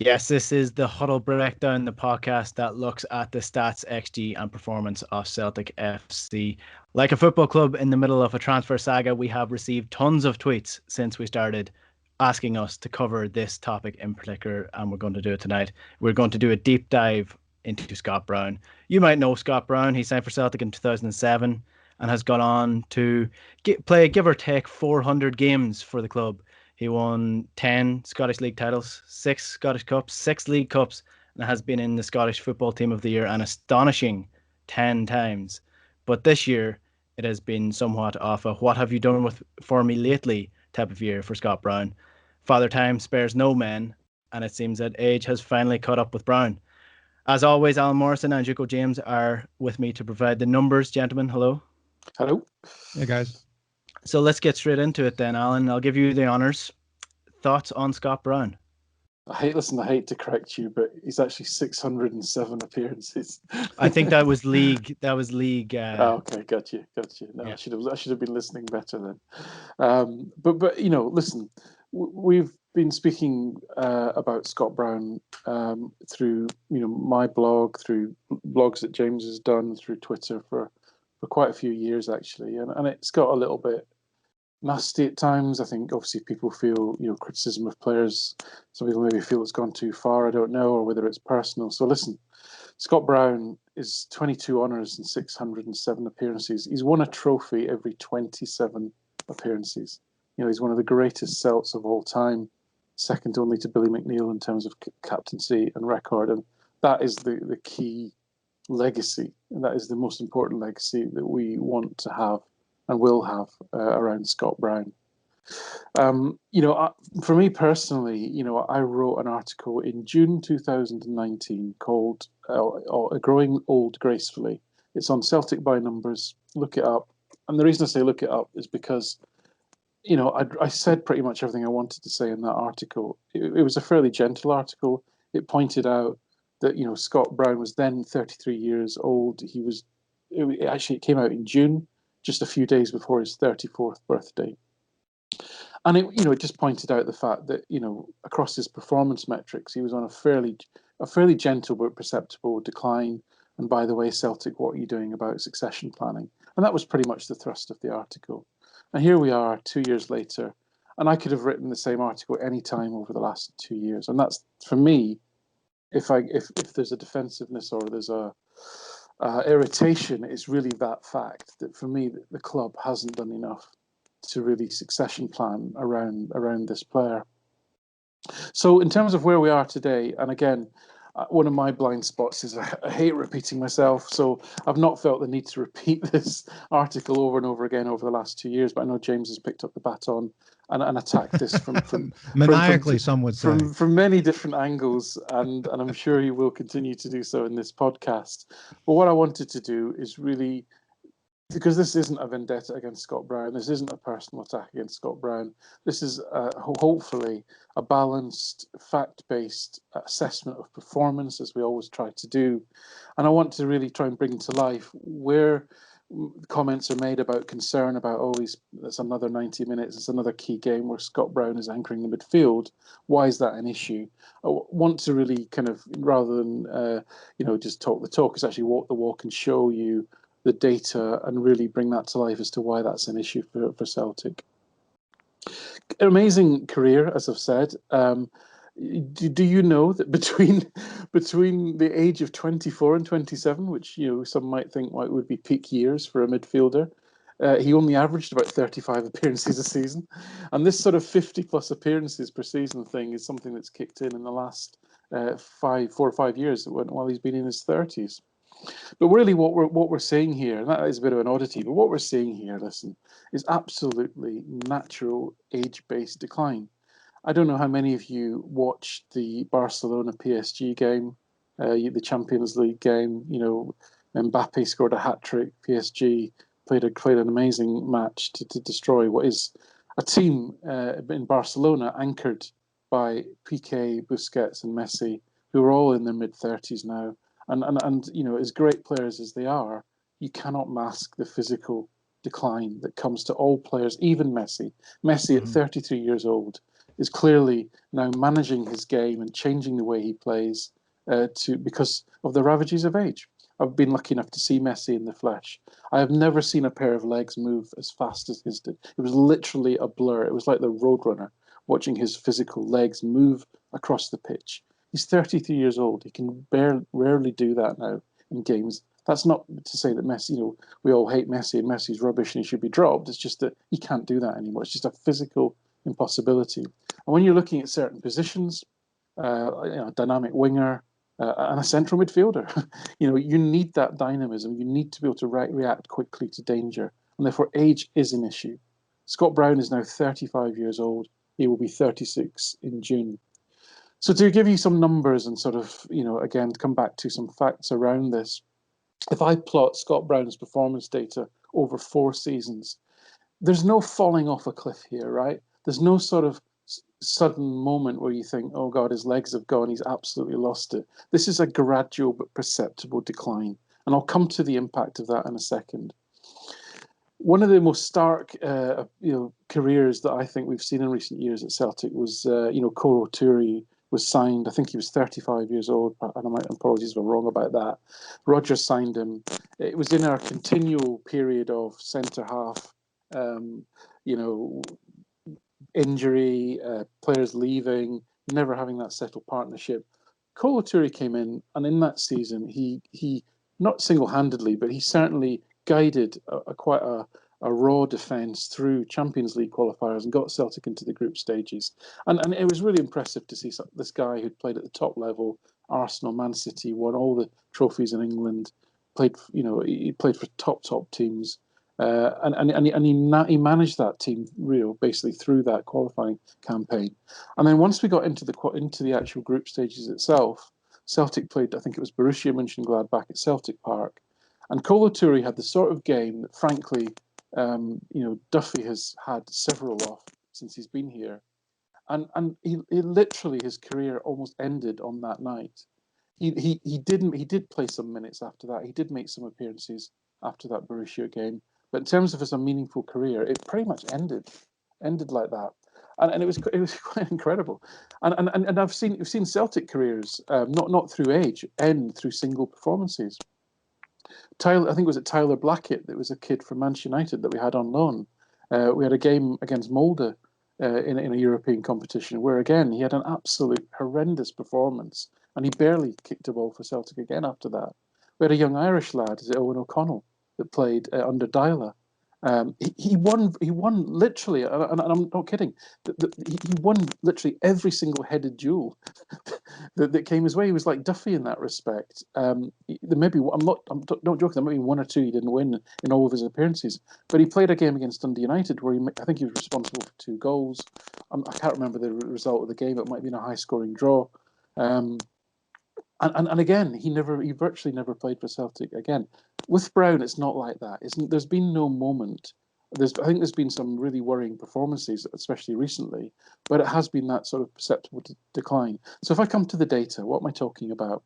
Yes, this is the Huddle Breakdown, the podcast that looks at the stats, XG, and performance of Celtic FC. Like a football club in the middle of a transfer saga, we have received tons of tweets since we started asking us to cover this topic in particular, and we're going to do it tonight. We're going to do a deep dive into Scott Brown. You might know Scott Brown. He signed for Celtic in 2007 and has gone on to play, give or take, 400 games for the club. He won 10 Scottish League titles, 6 Scottish Cups, 6 League Cups, and has been in the Scottish Football Team of the Year an astonishing 10 times. But this year, it has been somewhat of a what have you done for me lately type of year for Scott Brown. Father Time spares no men, and it seems that age has finally caught up with Brown. As always, Alan Morrison and Juco James are with me to provide the numbers. Gentlemen, hello. Hello. Hey, guys. So let's get straight into it then, Alan. I'll give you the honours. Thoughts on Scott Brown? I hate to correct you, but he's actually 607 appearances. I think that was league. Okay, got you. No, yeah. I should have been listening better then. But listen, we've been speaking about Scott Brown through my blog, through blogs that James has done, through Twitter for quite a few years actually, and it's got a little bit nasty at times. I think obviously people feel criticism of players. Some people maybe feel it's gone too far. I don't know, or whether it's personal. So listen, Scott Brown is 22 honours and 607 appearances. He's won a trophy every 27 appearances. He's one of the greatest Celts of all time, second only to Billy McNeill in terms of captaincy and record. And that is the key legacy, and that is the most important legacy that we want to have and will have around Scott Brown. For me personally, I wrote an article in June 2019 called "Growing Old Gracefully." It's on Celtic by Numbers. Look it up. And the reason I say look it up is because, I said pretty much everything I wanted to say in that article. It was a fairly gentle article. It pointed out that Scott Brown was then 33 years old. It came out in June, just a few days before his 34th birthday, and it just pointed out the fact that across his performance metrics he was on a fairly gentle but perceptible decline. And by the way, Celtic, what are you doing about succession planning? And that was pretty much the thrust of the article. And here we are 2 years later, and I could have written the same article any time over the last 2 years. And that's, for me, if there's a defensiveness or there's a irritation, it's really that fact that for me the club hasn't done enough to really succession plan around this player. So in terms of where we are today, and again, one of my blind spots is I hate repeating myself, so I've not felt the need to repeat this article over and over again over the last 2 years, but I know James has picked up the baton and attacked this from maniacally, some would say, from many different angles, and I'm sure he will continue to do so in this podcast. But what I wanted to do is really, because this isn't a vendetta against Scott Brown, this isn't a personal attack against Scott Brown, this is hopefully a balanced, fact-based assessment of performance, as we always try to do. And I want to really try and bring to life where comments are made about concern about, it's another 90 minutes, it's another key game where Scott Brown is anchoring the midfield. Why is that an issue? I want to really kind of, rather than just talk the talk, is actually walk the walk and show you the data and really bring that to life as to why that's an issue for Celtic. An amazing career, as I've said. Do you know that between the age of 24 and 27, which some might think would be peak years for a midfielder, he only averaged about 35 appearances a season, and this sort of 50 plus appearances per season thing is something that's kicked in the last 4 or 5 years while he's been in his 30s. But really, what we're seeing here, and that is a bit of an oddity, but what we're seeing here, listen, is absolutely natural age-based decline. I don't know how many of you watched the Barcelona PSG game, the Champions League game. Mbappe scored a hat-trick. PSG played an amazing match to destroy what is a team in Barcelona anchored by Piqué, Busquets, and Messi, who are all in their mid-30s now. And as great players as they are, you cannot mask the physical decline that comes to all players, even Messi. Messi at 33 years old is clearly now managing his game and changing the way he plays because of the ravages of age. I've been lucky enough to see Messi in the flesh. I have never seen a pair of legs move as fast as his did. It was literally a blur. It was like the Roadrunner, watching his physical legs move across the pitch. He's 33 years old. He can rarely do that now in games. That's not to say that Messi, we all hate Messi and Messi's rubbish and he should be dropped. It's just that he can't do that anymore. It's just a physical impossibility. And when you're looking at certain positions, a dynamic winger, and a central midfielder, you need that dynamism. You need to be able to react quickly to danger, and therefore age is an issue. Scott Brown is now 35 years old. He will be 36 in June. So to give you some numbers and sort of, again, come back to some facts around this, if I plot Scott Brown's performance data over 4 seasons, there's no falling off a cliff here, right? There's no sort of sudden moment where you think, oh God, his legs have gone, he's absolutely lost it. This is a gradual but perceptible decline. And I'll come to the impact of that in a second. One of the most stark careers that I think we've seen in recent years at Celtic was, Kolo Toure was signed. I think he was 35 years old, and apologies if I'm wrong about that. Rodgers signed him. It was in our continual period of centre-half, injury, players leaving, never having that settled partnership. Kolo Toure came in, and in that season, he not single-handedly, but he certainly guided quite a raw defence through Champions League qualifiers and got Celtic into the group stages. And it was really impressive to see this guy who'd played at the top level, Arsenal, Man City, won all the trophies in England, he played for top teams. And he managed that team basically through that qualifying campaign. And then once we got into the actual group stages itself, Celtic played, I think it was Borussia Mönchengladbach at Celtic Park, and Kolo Toure had the sort of game that, frankly, Duffy has had several of since he's been here, and he literally, his career almost ended on that night. He did play some minutes after that. He did make some appearances after that Borussia game. But in terms of as a meaningful career, it pretty much ended like that, and it was quite incredible. And we've seen Celtic careers not through age end through single performances. I think it was Tyler Blackett that was a kid from Manchester United that we had on loan. We had a game against Molde in a European competition where again he had an absolute horrendous performance and he barely kicked a ball for Celtic again after that. We had a young Irish lad, Owen O'Connell, that played under Dyla. He won literally, and I'm not kidding. He won literally every single headed duel that came his way. He was like Duffy in that respect. Don't joke. There might be 1 or 2 he didn't win in all of his appearances, but he played a game against Dundee United where I think he was responsible for 2 goals. I can't remember the result of the game. It might have been a high-scoring draw. And again, he virtually never played for Celtic again. With Brown, it's not like that. There's been no moment. I think there's been some really worrying performances, especially recently, but it has been that sort of perceptible decline. So if I come to the data, what am I talking about?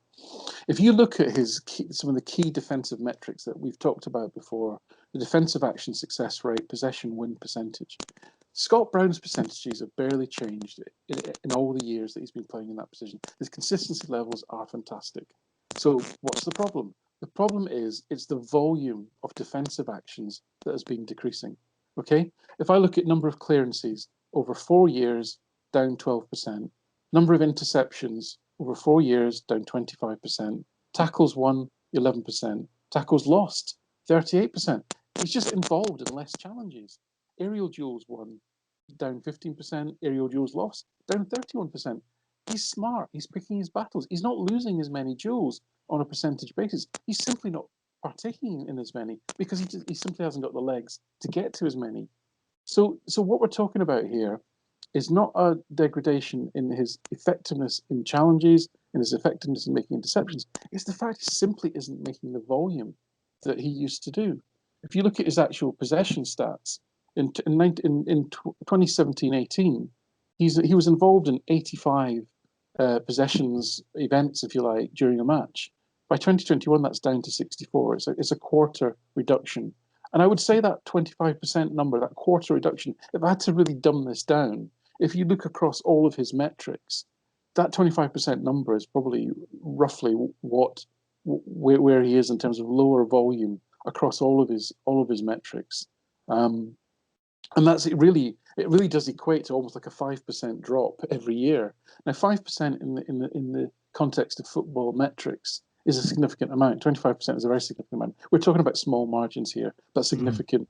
If you look at some of the key defensive metrics that we've talked about before, the defensive action success rate, possession win percentage, Scott Brown's percentages have barely changed in all the years that he's been playing in that position. His consistency levels are fantastic. So what's the problem? The problem is it's the volume of defensive actions that has been decreasing. Okay? If I look at number of clearances over 4 years, down 12%. Number of interceptions over 4 years, down 25%. Tackles won, 11%. Tackles lost, 38%. He's just involved in less challenges. Aerial duels won, down 15%. Aerial duels lost, down 31%. He's smart. He's picking his battles. He's not losing as many duels on a percentage basis. He's simply not partaking in as many because he simply hasn't got the legs to get to as many. So what we're talking about here is not a degradation in his effectiveness in challenges, in his effectiveness in making interceptions. It's the fact he simply isn't making the volume that he used to do. If you look at his actual possession stats, in 2017-18, he was involved in 85 possessions events, if you like, during a match. By 2021, that's down to 64. It's a quarter reduction. And I would say that 25% number, that quarter reduction, if I had to really dumb this down, if you look across all of his metrics, that 25% number is probably roughly where he is in terms of lower volume across all of his metrics, and it really does equate to almost like a 5% drop every year. Now, 5% in the context of football metrics is a significant amount. 25% is a very significant amount. We're talking about small margins here, but significant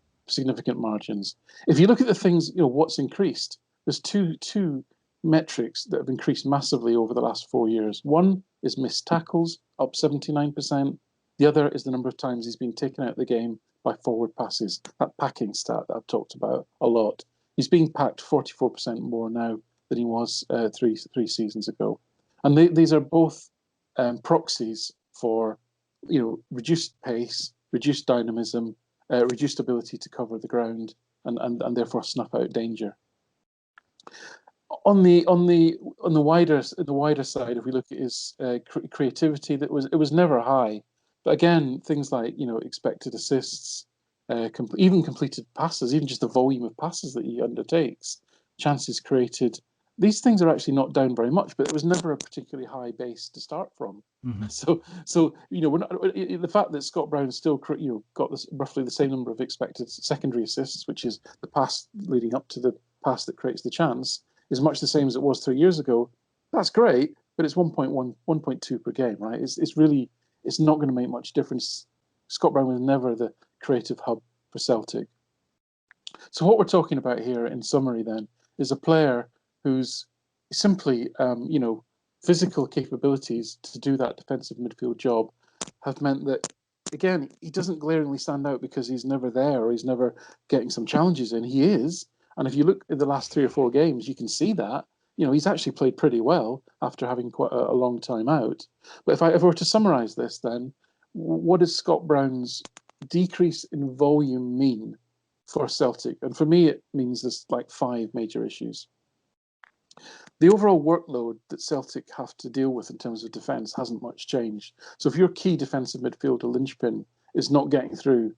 margins. If you look at the things, what's increased, there's two metrics that have increased massively over the last 4 years. One is missed tackles, up 79%. The other is the number of times he's been taken out of the game by forward passes, that packing stat that I've talked about a lot. He's being packed 44% more now than he was three seasons ago. And these are both proxies for reduced pace, reduced dynamism, reduced ability to cover the ground, and therefore snuff out danger. On the wider side, if we look at his creativity, it was never high. But again, things like expected assists, even completed passes, even just the volume of passes that he undertakes, chances created, these things are actually not down very much. But it was never a particularly high base to start from. Mm-hmm. So we're not, the fact that Scott Brown still got roughly the same number of expected secondary assists, which is the pass leading up to the pass that creates the chance, is much the same as it was 3 years ago. That's great, but it's 1.1, 1.2 per game, right? It's not going to make much difference. Scott Brown was never the creative hub for Celtic. So what we're talking about here, in summary, then, is a player who's simply, physical capabilities to do that defensive midfield job have meant that, again, he doesn't glaringly stand out because he's never there or he's never getting some challenges in. He is. And if you look at the last 3 or 4 games, you can see that. He's actually played pretty well after having quite a long time out. But if I were to summarise this, then what does Scott Brown's decrease in volume mean for Celtic? And for me, it means there's like 5 major issues. The overall workload that Celtic have to deal with in terms of defence hasn't much changed. So if your key defensive midfielder linchpin is not getting through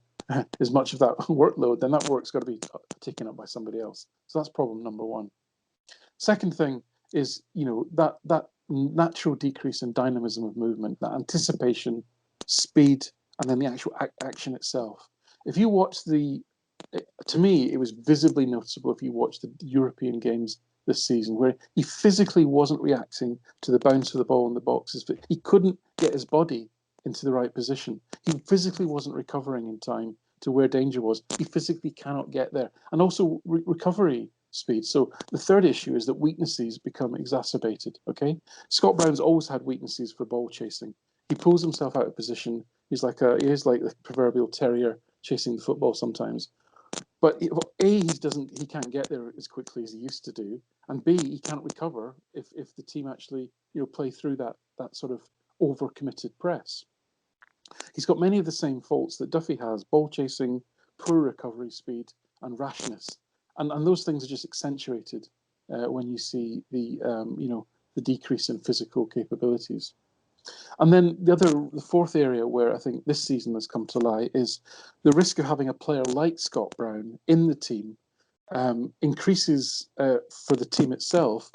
as much of that workload, then that work's got to be taken up by somebody else. So that's problem number 1. Second thing is, that natural decrease in dynamism of movement, that anticipation, speed, and then the actual action itself. If you watch to me, it was visibly noticeable if you watch the European games this season, where he physically wasn't reacting to the bounce of the ball in the boxes. But he couldn't get his body into the right position. He physically wasn't recovering in time to where danger was. He physically cannot get there. And also recovery speed. So the third issue is that weaknesses become exacerbated. Okay, Scott Brown's always had weaknesses for ball chasing. He pulls himself out of position. He is like the proverbial terrier chasing the football sometimes. But A, he can't get there as quickly as he used to do, and B, he can't recover if the team actually play through that sort of overcommitted press. He's got many of the same faults that Duffy has: ball chasing, poor recovery speed, and rashness. And those things are just accentuated when you see the decrease in physical capabilities. And then the fourth area where I think this season has come to lie is the risk of having a player like Scott Brown in the team increases for the team itself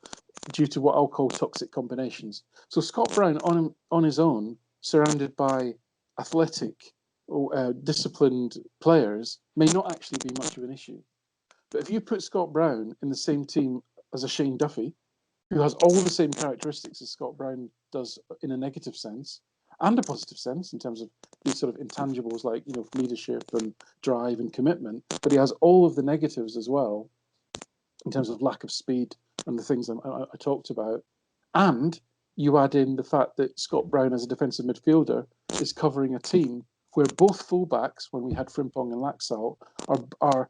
due to what I'll call toxic combinations. So Scott Brown on his own, surrounded by athletic, disciplined players, may not actually be much of an issue. But if you put Scott Brown in the same team as a Shane Duffy, who has all the same characteristics as Scott Brown does in a negative sense and a positive sense in terms of these sort of intangibles like leadership and drive and commitment, but he has all of the negatives as well in terms of lack of speed and the things I talked about. And you add in the fact that Scott Brown as a defensive midfielder is covering a team where both fullbacks, when we had Frimpong and Laxalt, are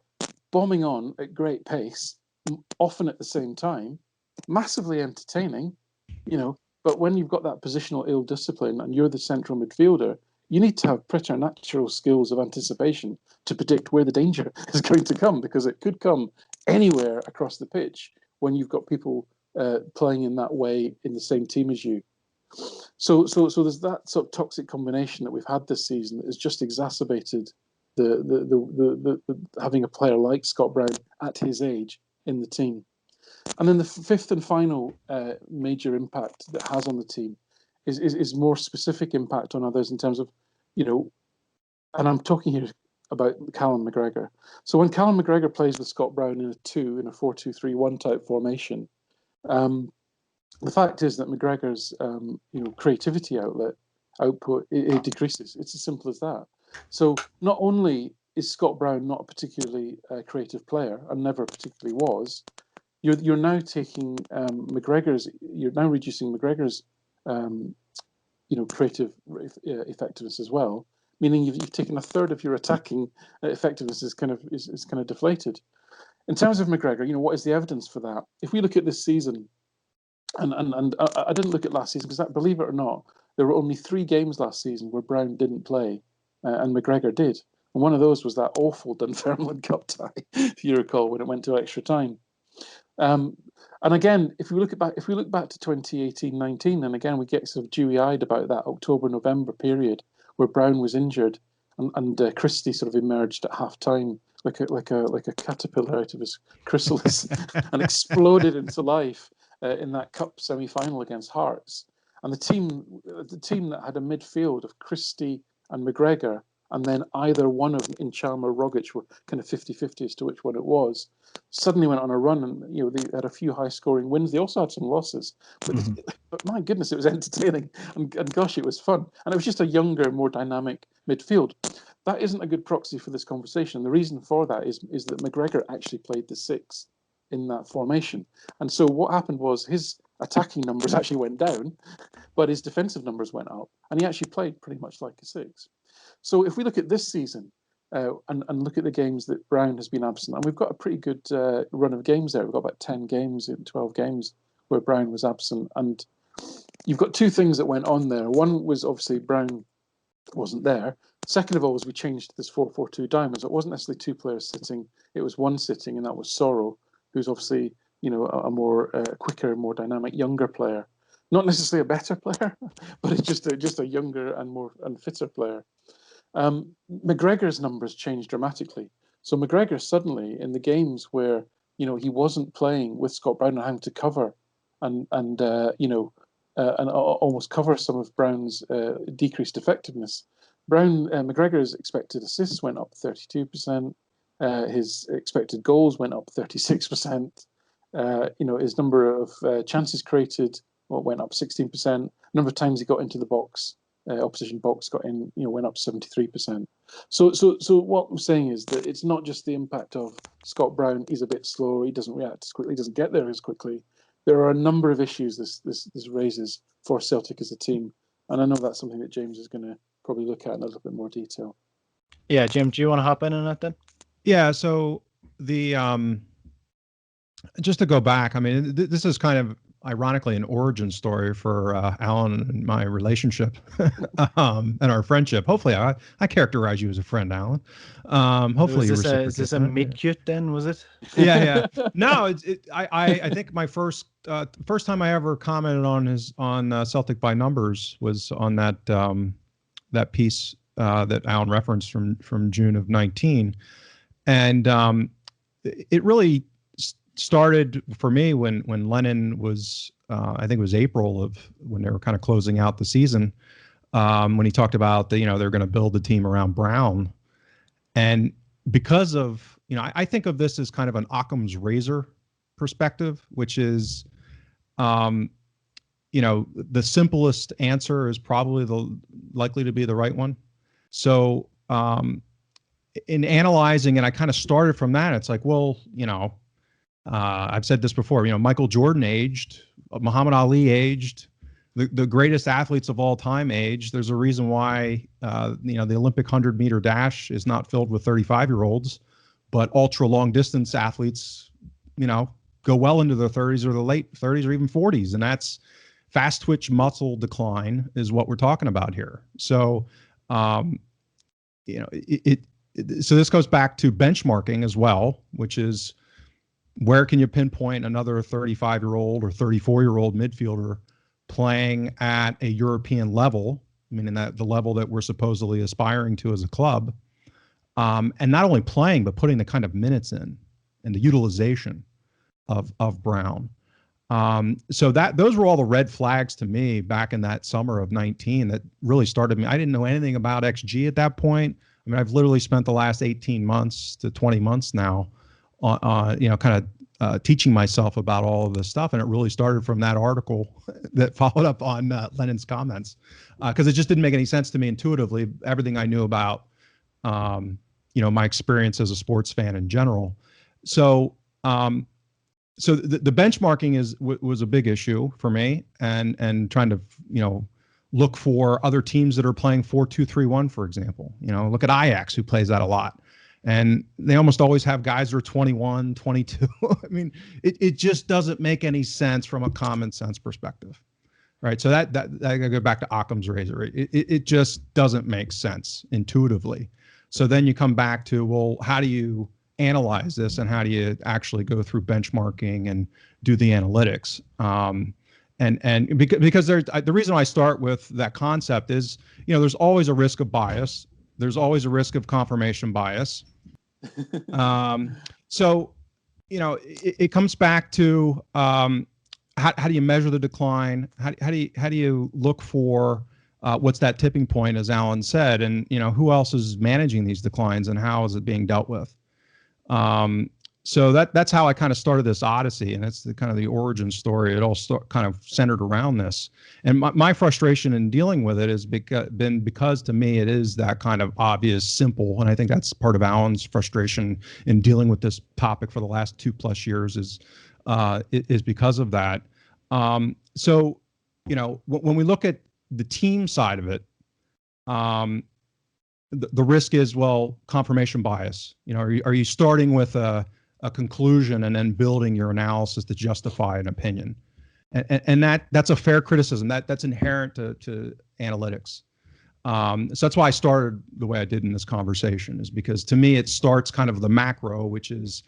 bombing on at great pace, often at the same time, massively entertaining, but when you've got that positional ill discipline and you're the central midfielder, you need to have preternatural skills of anticipation to predict where the danger is going to come, because it could come anywhere across the pitch when you've got people playing in that way in the same team as you. So there's that sort of toxic combination that we've had this season that has just exacerbated the having a player like Scott Brown at his age in the team. And then the fifth and final major impact that has on the team is more specific impact on others in terms of, and I'm talking here about Callum McGregor. So when Callum McGregor plays with Scott Brown in a 4-2-3-1 type formation, the fact is that McGregor's creativity output it decreases. It's as simple as that. So not only is Scott Brown not a particularly creative player and never particularly was, you're now taking you're now reducing McGregor's creative effectiveness as well, meaning you've taken a third of your attacking effectiveness is kind of deflated. In terms of McGregor, what is the evidence for that? If we look at this season, and I didn't look at last season because, believe it or not, there were only 3 games last season where Brown didn't play, and McGregor did. And one of those was that awful Dunfermline Cup tie, if you recall, when it went to extra time. And again, if we look back to 2018-19, and again we get sort of dewy-eyed about that October-November period where Brown was injured, and Christie sort of emerged at half-time like a caterpillar out of his chrysalis and exploded into life in that cup semi-final against Hearts. And the team that had a midfield of Christie and McGregor, and then either one of Incham or Rogic were kind of 50-50 as to which one it was, suddenly went on a run, and they had a few high-scoring wins. They also had some losses, but my goodness, it was entertaining, and gosh, it was fun. And it was just a younger, more dynamic midfield. That isn't a good proxy for this conversation. The reason for that is that McGregor actually played the 6 in that formation, and so what happened was his attacking numbers actually went down, but his defensive numbers went up, and he actually played pretty much like a 6. So if we look at this season and look at the games that Brown has been absent, and we've got a pretty good run of games there. We've got about 10 games in 12 games where Brown was absent, and you've got 2 things that went on there. One was obviously Brown wasn't there. Second of all was we changed this 4-4-2 diamond. So it wasn't necessarily 2 players sitting, it was 1 sitting, and that was Sorrow, who's obviously a more quicker, more dynamic, younger player. Not necessarily a better player, but it's just a younger and fitter player. McGregor's numbers changed dramatically. So McGregor suddenly, in the games where he wasn't playing with Scott Brown and having to cover and almost cover some of Brown's decreased effectiveness, McGregor's expected assists went up 32%. His expected goals went up 36%. His number of chances created went up 16%. Number of times he got into the box, opposition box got in, went up 73%. So what I'm saying is that it's not just the impact of Scott Brown. He's a bit slower. He doesn't react as quickly. He doesn't get there as quickly. There are a number of issues this raises for Celtic as a team, and I know that's something that James is going to probably look at in a little bit more detail. Yeah, Jim, do you want to hop in on that then? Yeah. So the just to go back, I mean, this is kind of ironically an origin story for Alan and my relationship and our friendship. Hopefully, I characterize you as a friend, Alan. Hopefully, is this a meet cute then? Was it? Yeah. No, I think my first time I ever commented on Celtic by numbers was on that piece that Alan referenced from June of 19, and it really started for me when Lennon was I think it was April of when they were kind of closing out the season, when he talked about they're going to build the team around Brown, and because of I think of this as kind of an Occam's razor perspective, which is the simplest answer is probably likely to be the right one. So in analyzing it, I kind of started from that. It's like, well, I've said this before, Michael Jordan aged, Muhammad Ali aged, the greatest athletes of all time aged. There's a reason why, the Olympic 100-meter dash is not filled with 35-year-olds, but ultra long distance athletes, go well into their 30s or the late 30s or even 40s. And that's fast twitch muscle decline is what we're talking about here. So, so this goes back to benchmarking as well, which is, where can you pinpoint another 35-year-old or 34-year-old midfielder playing at a European level, meaning that the level that we're supposedly aspiring to as a club, and not only playing, but putting the kind of minutes in and the utilization. of Brown. So those were all the red flags to me back in that summer of 19 that really started me. I didn't know anything about XG at that point. I mean, I've literally spent the last 18 months to 20 months now on kind of teaching myself about all of this stuff. And it really started from that article that followed up on Lennon's comments, because it just didn't make any sense to me intuitively, everything I knew about, my experience as a sports fan in general. So, so the benchmarking was a big issue for me, and trying to look for other teams that are playing 4-2-3-1, for example. Look at Ajax, who plays that a lot, and they almost always have guys who are 21, 22. I mean, it just doesn't make any sense from a common sense perspective, right? So that I go back to Occam's razor. It just doesn't make sense intuitively. So then you come back to, well, how do you analyze this, and how do you actually go through benchmarking and do the analytics? And because the reason I start with that concept is, there's always a risk of bias. There's always a risk of confirmation bias. So, it comes back to how do you measure the decline? How do you look for what's that tipping point, as Alan said, and who else is managing these declines, and how is it being dealt with? So that's how I kind of started this odyssey, and that's the kind of the origin story. It all kind of centered around this, and my frustration in dealing with it has been because to me it is that kind of obvious, simple, and I think that's part of Alan's frustration in dealing with this topic for the last 2+ years is because of that. So when we look at the team side of it, the risk is, well, confirmation bias. Are you starting with a conclusion and then building your analysis to justify an opinion? And that's a fair criticism. That's inherent to analytics. So that's why I started the way I did in this conversation, is because to me it starts kind of the macro, which is,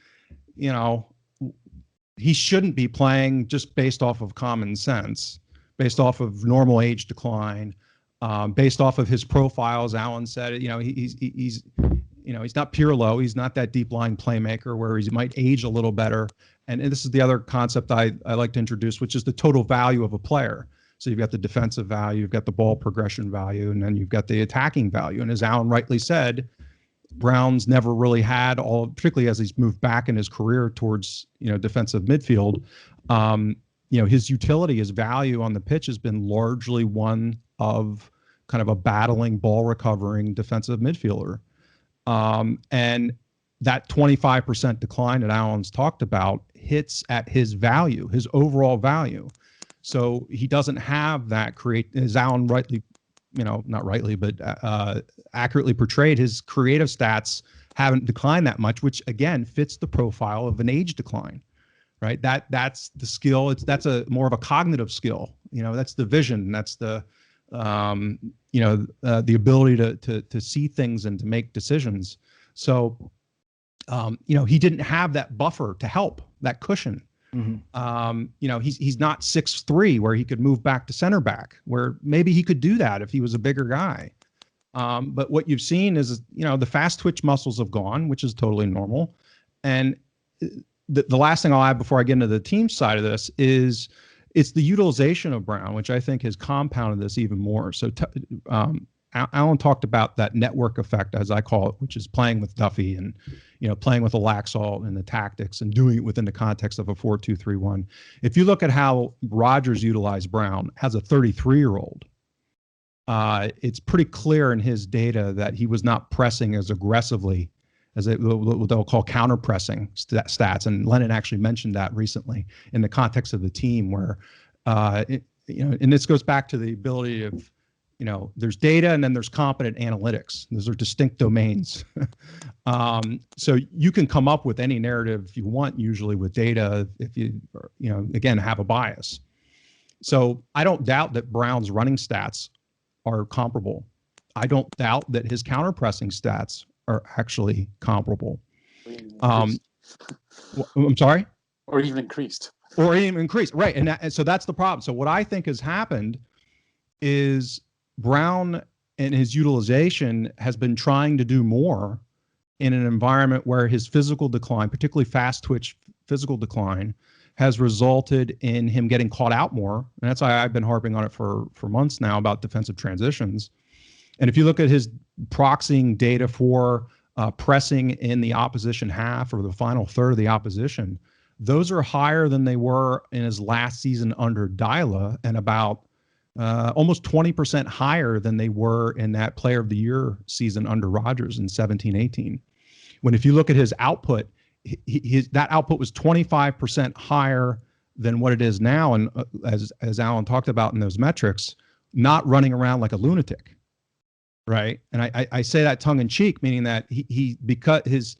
he shouldn't be playing just based off of common sense, based off of normal age decline, based off of his profile, as Alan said. He's not Pirlo. He's not that deep line playmaker where he might age a little better. And this is the other concept I like to introduce, which is the total value of a player. So you've got the defensive value, you've got the ball progression value, and then you've got the attacking value. And as Alan rightly said, Brown's never really had particularly as he's moved back in his career towards, defensive midfield. His utility, his value on the pitch has been largely one of kind of a battling, ball recovering defensive midfielder. And that 25% decline that Alan's talked about hits at his value, his overall value. So he doesn't have that as Alan rightly, not rightly, but accurately portrayed, his creative stats haven't declined that much, which again fits the profile of an age decline, right? That's the skill. That's a more of a cognitive skill. That's the vision. That's the the ability to see things and to make decisions. So, he didn't have that buffer to help, that cushion. Mm-hmm. He's not 6'3", where he could move back to center back, where maybe he could do that if he was a bigger guy. But what you've seen is, the fast twitch muscles have gone, which is totally normal. And the last thing I'll add before I get into the team side of this is it's the utilization of Brown, which I think has compounded this even more. So Alan talked about that network effect, as I call it, which is playing with Duffy and, playing with a Laxalt and the tactics and doing it within the context of a 4-2-3-1. If you look at how Rodgers utilized Brown as a 33-year-old, it's pretty clear in his data that he was not pressing as aggressively as what they'll call counter-pressing stats. And Lennon actually mentioned that recently in the context of the team where, and this goes back to the ability of, there's data and then there's competent analytics. Those are distinct domains. So you can come up with any narrative you want, usually with data, if you, again, have a bias. So I don't doubt that Brown's running stats are comparable. I don't doubt that his counter-pressing stats are actually comparable. I'm sorry? Or even increased. Right. And so that's the problem. So what I think has happened is Brown and his utilization has been trying to do more in an environment where his physical decline, particularly fast twitch physical decline has resulted in him getting caught out more. And that's why I've been harping on it for months now about defensive transitions. And if you look at his proxying data for pressing in the opposition half or the final third of the opposition, those are higher than they were in his last season under Dyla, and about almost 20% higher than they were in that Player of the Year season under Rodgers in 17-18. When if you look at his output, that output was 25% higher than what it is now. And as Alan talked about in those metrics, not running around like a lunatic, right? And I say that tongue in cheek, meaning that because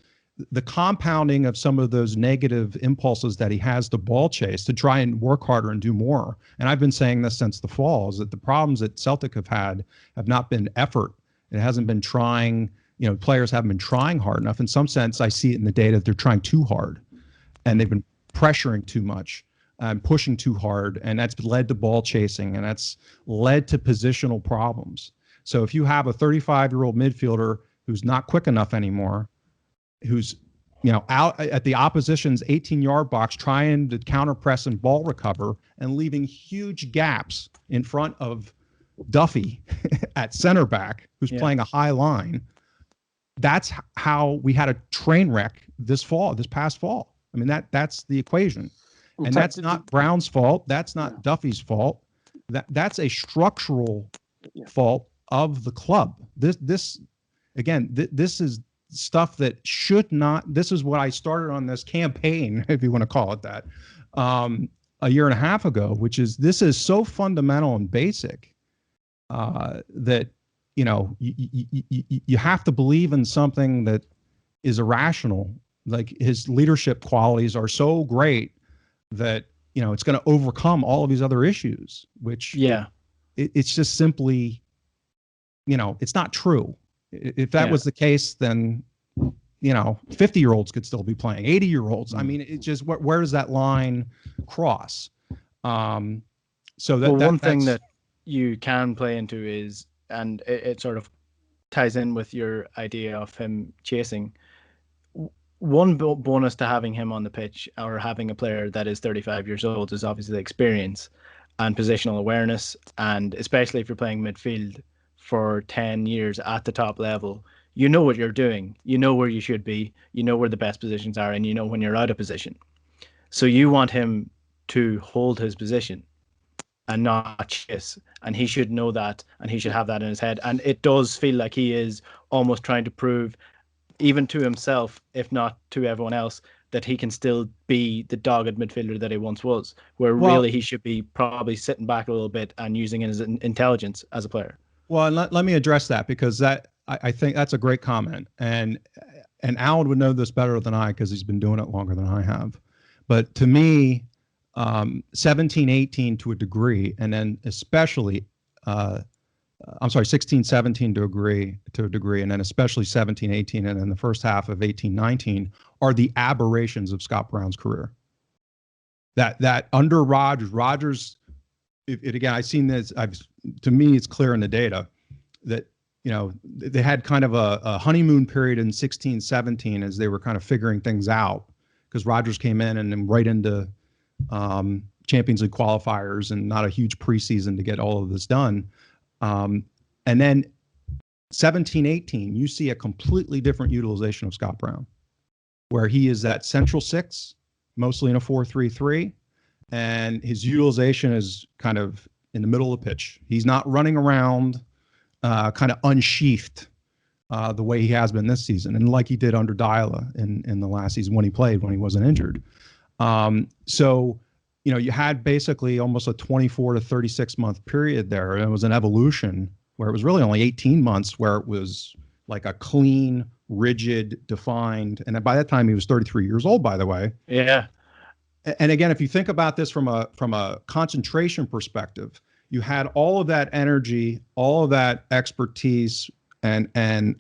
the compounding of some of those negative impulses that he has to ball chase, to try and work harder and do more. And I've been saying this since the fall, is that the problems that Celtic have had have not been effort. It hasn't been trying, players haven't been trying hard enough. In some sense, I see it in the data that they're trying too hard, and they've been pressuring too much and pushing too hard. And that's led to ball chasing, and that's led to positional problems. So if you have a 35-year-old midfielder who's not quick enough anymore, who's out at the opposition's 18-yard box trying to counter press and ball recover and leaving huge gaps in front of Duffy at center back, who's playing a high line, that's how we had a train wreck this past fall. I mean, that's the equation. And that's not Brown's fault. That's not Duffy's fault. That's a structural fault of the club. This is stuff that should not. This is what I started on this campaign, if you want to call it that, a year and a half ago, which is, this is so fundamental and basic that you have to believe in something that is irrational. Like, his leadership qualities are so great that it's going to overcome all of these other issues, which it's just simply it's not true. If that was the case, then 50-year-olds could still be playing, 80-year-olds. I mean, it just, where does that line cross? So one thing that you can play into is, and it sort of ties in with your idea of him chasing. One bonus to having him on the pitch, or having a player that is 35 years old, is obviously the experience and positional awareness. And especially if you're playing midfield for 10 years at the top level, you know what you're doing, you know where you should be, you know where the best positions are, and you know when you're out of position. So you want him to hold his position and not chase, and he should know that, and he should have that in his head. And it does feel like he is almost trying to prove, even to himself, if not to everyone else, that he can still be the dogged midfielder that he once was, where really he should be probably sitting back a little bit and using his intelligence as a player. Well, and let me address that, because I think that's a great comment, and Alan would know this better than I, because he's been doing it longer than I have. But to me, 17-18 to a degree, and then especially 16-17 to a degree, and then especially 17-18, and then the first half of 18-19 are the aberrations of Scott Brown's career. That under Rodgers, again, I've seen this. To me, it's clear in the data that they had kind of a honeymoon period in 16-17 as they were kind of figuring things out, because Rodgers came in and then right into Champions League qualifiers and not a huge preseason to get all of this done. And then 17-18, you see a completely different utilization of Scott Brown, where he is that central six, mostly in a 4-3-3, and his utilization is kind of in the middle of the pitch. He's not running around kind of unsheathed the way he has been this season, and like he did under Dyla in the last season when he played, when he wasn't injured. So you had basically almost a 24 to 36 month period there, and it was an evolution where it was really only 18 months where it was like a clean, rigid, defined. And by that time he was 33 years old, by the way. Yeah. And again, if you think about this from a concentration perspective, you had all of that energy, all of that expertise, and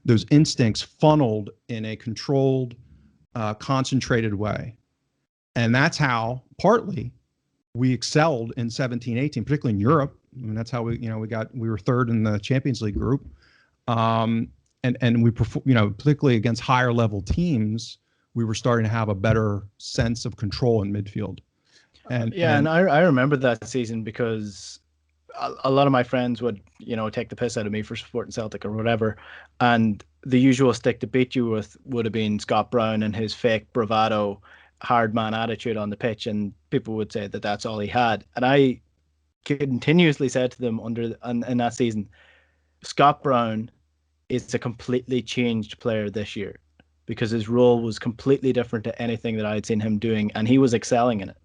those instincts funneled in a controlled, concentrated way. And that's how partly we excelled in 17-18, particularly in Europe. I mean, that's how we were third in the Champions League group. And we perform, particularly against higher level teams, we were starting to have a better sense of control in midfield. And I remember that season because a lot of my friends would, take the piss out of me for supporting Celtic or whatever. And the usual stick to beat you with would have been Scott Brown and his fake bravado, hard man attitude on the pitch. And people would say that that's all he had. And I continuously said to them in that season, Scott Brown is a completely changed player this year because his role was completely different to anything that I had seen him doing. And he was excelling in it.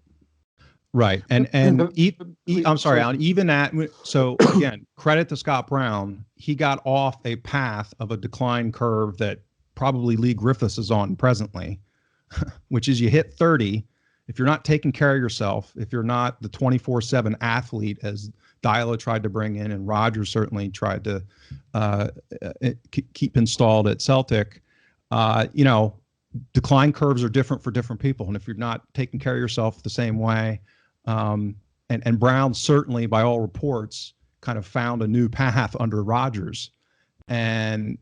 Right. I'm sorry, Alan, so again, credit to Scott Brown. He got off a path of a decline curve that probably Lee Griffiths is on presently, which is you hit 30. If you're not taking care of yourself, if you're not the 24/7 athlete as Dyla tried to bring in and Rodgers certainly tried to keep installed at Celtic, decline curves are different for different people. And if you're not taking care of yourself the same way, and Brown certainly, by all reports, kind of found a new path under Rodgers. And,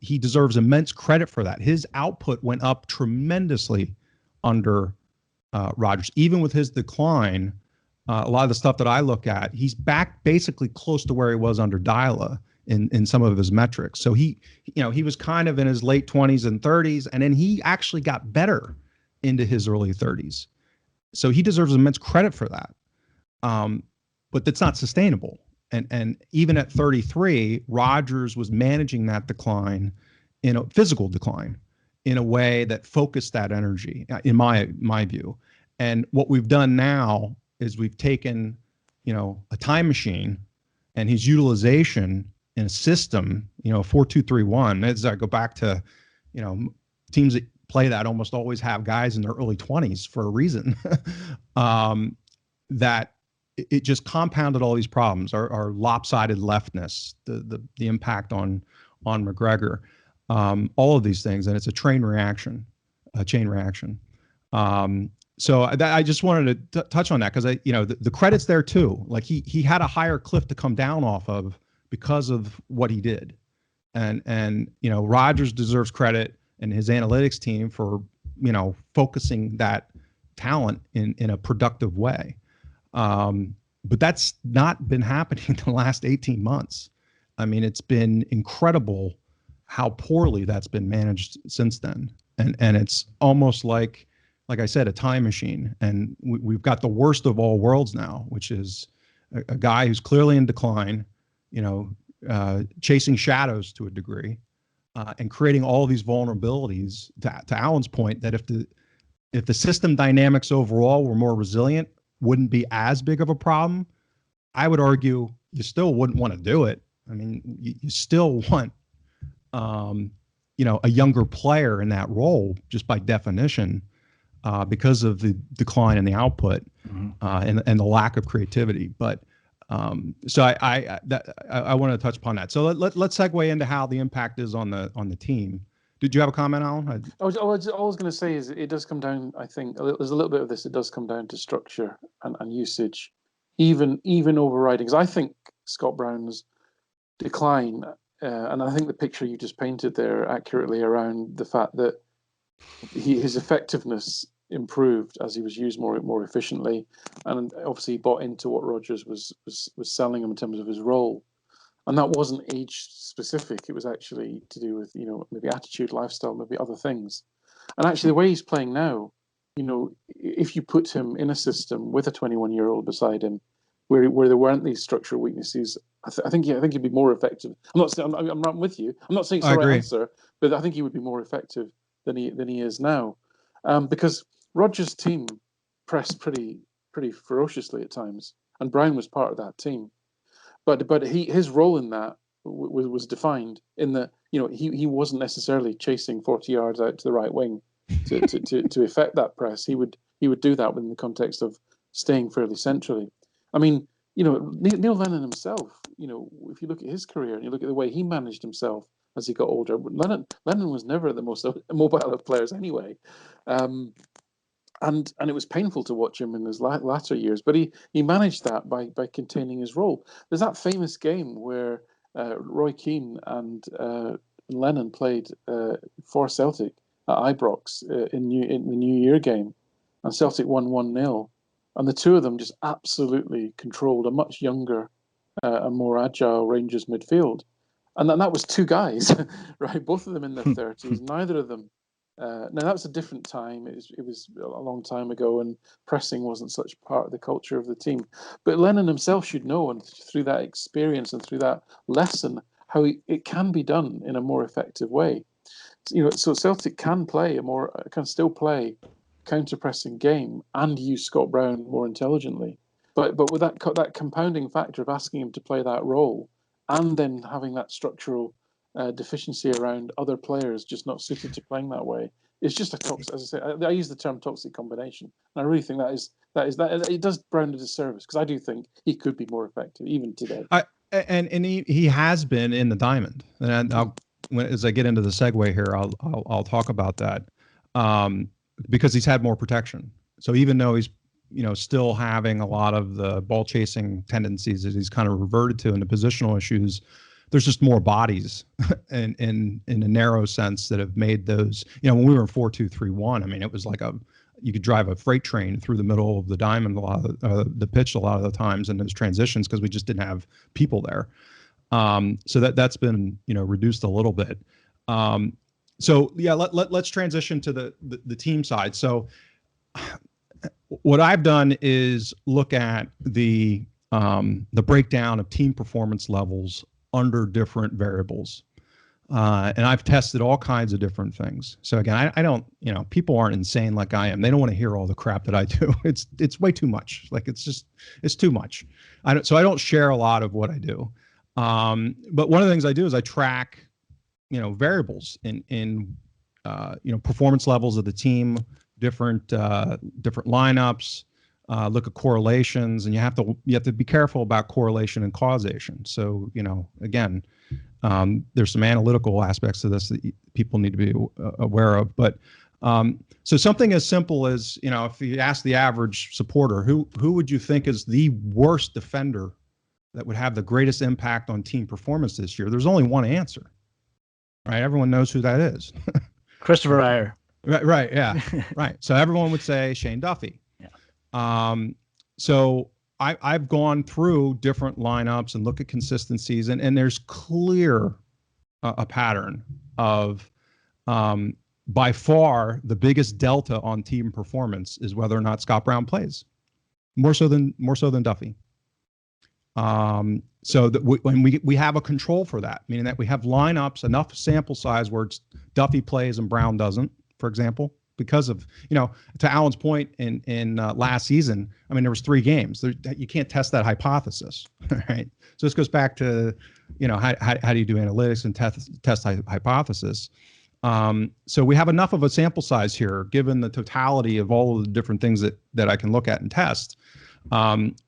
he deserves immense credit for that. His output went up tremendously under Rodgers. Even with his decline, a lot of the stuff that I look at, he's back basically close to where he was under Dyla in some of his metrics. So he was kind of in his late 20s and 30s, and then he actually got better into his early 30s. So he deserves immense credit for that. But that's not sustainable. And even at 33, Rodgers was managing that decline, in a physical decline, in a way that focused that energy, in my view. And what we've done now is we've taken, a time machine and his utilization in a system, 4-2-3-1. As I go back to, teams that play that almost always have guys in their early 20s for a reason. That it just compounded all these problems, our lopsided leftness, the impact on McGregor, all of these things, and it's a chain reaction. So I just wanted to touch on that because the credit's there too. Like he had a higher cliff to come down off of because of what he did, and Rodgers deserves credit and his analytics team for focusing that talent in a productive way. But that's not been happening the last 18 months. I mean, it's been incredible how poorly that's been managed since then. And it's almost like I said, a time machine. And we've got the worst of all worlds now, which is a guy who's clearly in decline, chasing shadows to a degree, and creating all these vulnerabilities. To Alan's point, that if the system dynamics overall were more resilient, wouldn't be as big of a problem. I would argue you still wouldn't want to do it. I mean, you still want, a younger player in that role just by definition, because of the decline in the output, and the lack of creativity. But so I want to touch upon that. So let's segue into how the impact is on the team. Did you have a comment, Alan? I was going to say is it does come down. I think there's a little bit of this. It does come down to structure and usage, even overriding. Because I think Scott Brown's decline, and I think the picture you just painted there accurately around the fact that his effectiveness improved as he was used more efficiently, and obviously he bought into what Rodgers was selling him in terms of his role. And that wasn't age specific. It was actually to do with, maybe attitude, lifestyle, maybe other things. And actually the way he's playing now, if you put him in a system with a 21-year-old beside him, where there weren't these structural weaknesses, I think he'd be more effective. I'm not with you. I'm not saying it's the right answer, but I think he would be more effective than he is now, because Rodgers' team pressed pretty ferociously at times, and Brown was part of that team. But his role in that was defined in that he wasn't necessarily chasing 40 yards out to the right wing to effect that press. He would do that within the context of staying fairly centrally. I mean, Neil Lennon himself. If you look at his career and you look at the way he managed himself as he got older, Lennon was never the most mobile of players anyway. And it was painful to watch him in his latter years, but he managed that by containing his role. There's that famous game where Roy Keane and Lennon played for Celtic at Ibrox in the New Year game, and Celtic won 1-0, and the two of them just absolutely controlled a much younger and more agile Rangers midfield, and then that was two guys, right? Both of them in their 30s. Neither of them. Now that was a different time. It was a long time ago, and pressing wasn't such part of the culture of the team. But Lennon himself should know, and through that experience and through that lesson, how it can be done in a more effective way. So Celtic can still play counter-pressing game and use Scott Brown more intelligently. But with that compounding factor of asking him to play that role, and then having that structural deficiency around other players just not suited to playing that way, it's just a toxic. As I say, I use the term toxic combination, and I really think that it does Brown a disservice, because I do think he could be more effective even today. And he has been in the diamond, and as I get into the segue here, I'll talk about that, because he's had more protection. So even though he's still having a lot of the ball chasing tendencies that he's kind of reverted to, and the positional issues, there's just more bodies in a narrow sense that have made those. When we were in 4-2-3-1, I mean, it was like you could drive a freight train through the middle of the diamond a lot of the pitch a lot of the times in those transitions, because we just didn't have people there. So that's been reduced a little bit. So yeah, let's transition to the team side. So what I've done is look at the breakdown of team performance levels under different variables. And I've tested all kinds of different things. So again, I don't, people aren't insane like I am. They don't want to hear all the crap that I do. It's way too much. Like it's too much. I don't share a lot of what I do. But one of the things I do is I track, variables in performance levels of the team, different lineups, look at correlations, and you have to be careful about correlation and causation. So, again, there's some analytical aspects to this that people need to be aware of. But so something as simple as, if you ask the average supporter, who would you think is the worst defender that would have the greatest impact on team performance this year? There's only one answer, right? Everyone knows who that is. Christopher Ayer. Right. Yeah. Right. So everyone would say Shane Duffy. Yeah. So I've gone through different lineups and look at consistencies, and there's clear a pattern of by far the biggest delta on team performance is whether or not Scott Brown plays, more so than Duffy. So that when we have a control for that, meaning that we have lineups, enough sample size where Duffy plays and Brown doesn't, for example, because of, to Alan's point in last season, I mean, there was 3 games. You can't test that hypothesis, right? So this goes back to, how do you do analytics and test hypothesis? So we have enough of a sample size here, given the totality of all of the different things that I can look at and test.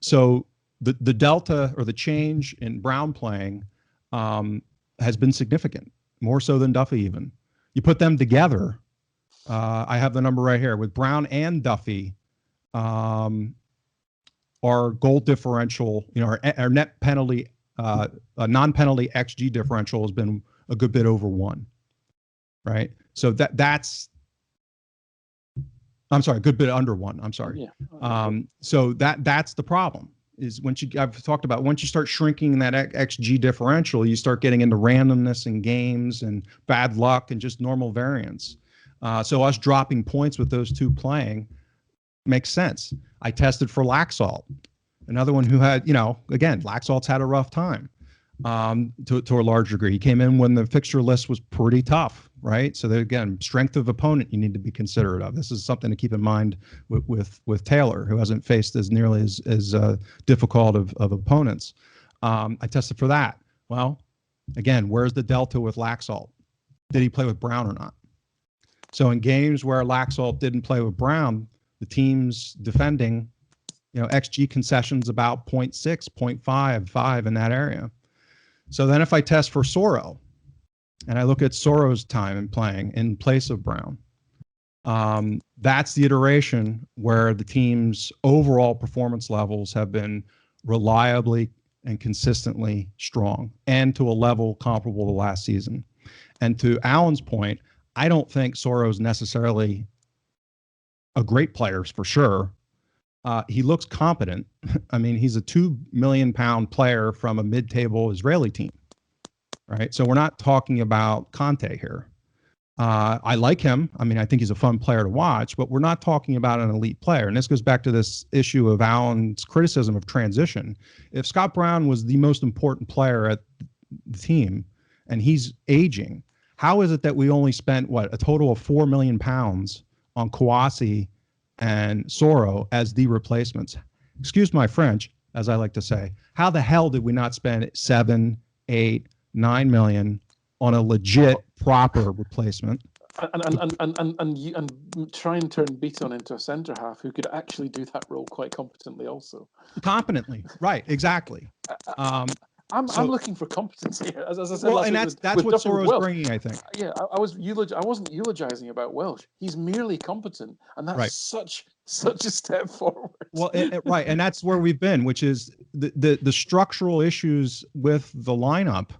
So the delta or the change in Brown playing has been significant, more so than Duffy even. You put them together, I have the number right here, with Brown and Duffy, our goal differential, our net penalty, non-penalty XG differential has been a good bit over 1, right? So that's, I'm sorry, a good bit under 1. I'm sorry. Yeah. So that's the problem. Is I've talked about, once you start shrinking that XG differential, you start getting into randomness in games and bad luck and just normal variance. So us dropping points with those two playing makes sense. I tested for Laxalt, another one who had, again, Laxalt's had a rough time to a large degree. He came in when the fixture list was pretty tough, right? So again, strength of opponent you need to be considerate of. This is something to keep in mind with Taylor, who hasn't faced as nearly as difficult of opponents. I tested for that. Well, again, where's the delta with Laxalt? Did he play with Brown or not? So in games where Laxalt didn't play with Brown, the team's defending, XG concessions about 0.6, 0.5 in that area. So then if I test for Soro, and I look at Soro's time in playing in place of Brown, that's the iteration where the team's overall performance levels have been reliably and consistently strong, and to a level comparable to last season. And to Alan's point, I don't think Soro's necessarily a great player for sure. He looks competent. I mean, he's a £2 million player from a mid-table Israeli team, right? So we're not talking about Conte here. I like him. I mean, I think he's a fun player to watch, but we're not talking about an elite player. And this goes back to this issue of Alan's criticism of transition. If Scott Brown was the most important player at the team and he's aging, how is it that we only spent, a total of £4 million on Kouassi and Soro as the replacements? Excuse my French, as I like to say. How the hell did we not spend 7, 8, 9 million on a legit, proper replacement? And try and turn Beaton into a centre half who could actually do that role quite competently also. Competently, right, exactly. I'm looking for competence here, as I said. Well, and that's what Soro's bringing, I think. Yeah, I wasn't eulogizing about Welsh. He's merely competent, and that's such a step forward. Well, right, and that's where we've been, which is the structural issues with the lineup.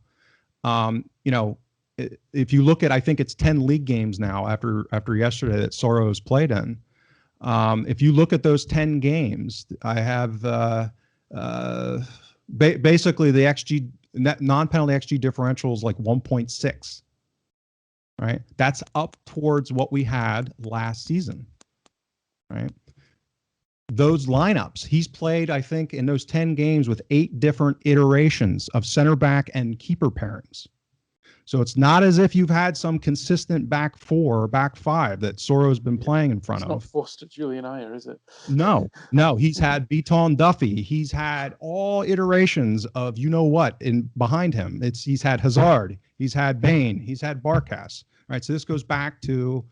If you look at, I think it's 10 league games now after yesterday that Soro's played in. If you look at those 10 games, I have basically the XG non-penalty XG differential is like 1.6. Right, that's up towards what we had last season. Right, those lineups he's played, I think, in those 10 games with 8 different iterations of center back and keeper pairings. So it's not as if you've had some consistent back 4 or back 5 that Soro's been playing in front of. It's not Foster Julian Ayer, is it? No. He's had Beaton Duffy. He's had all iterations of in behind him. He's had Hazard. He's had Bain. He's had Barkas. Right. So this goes back to,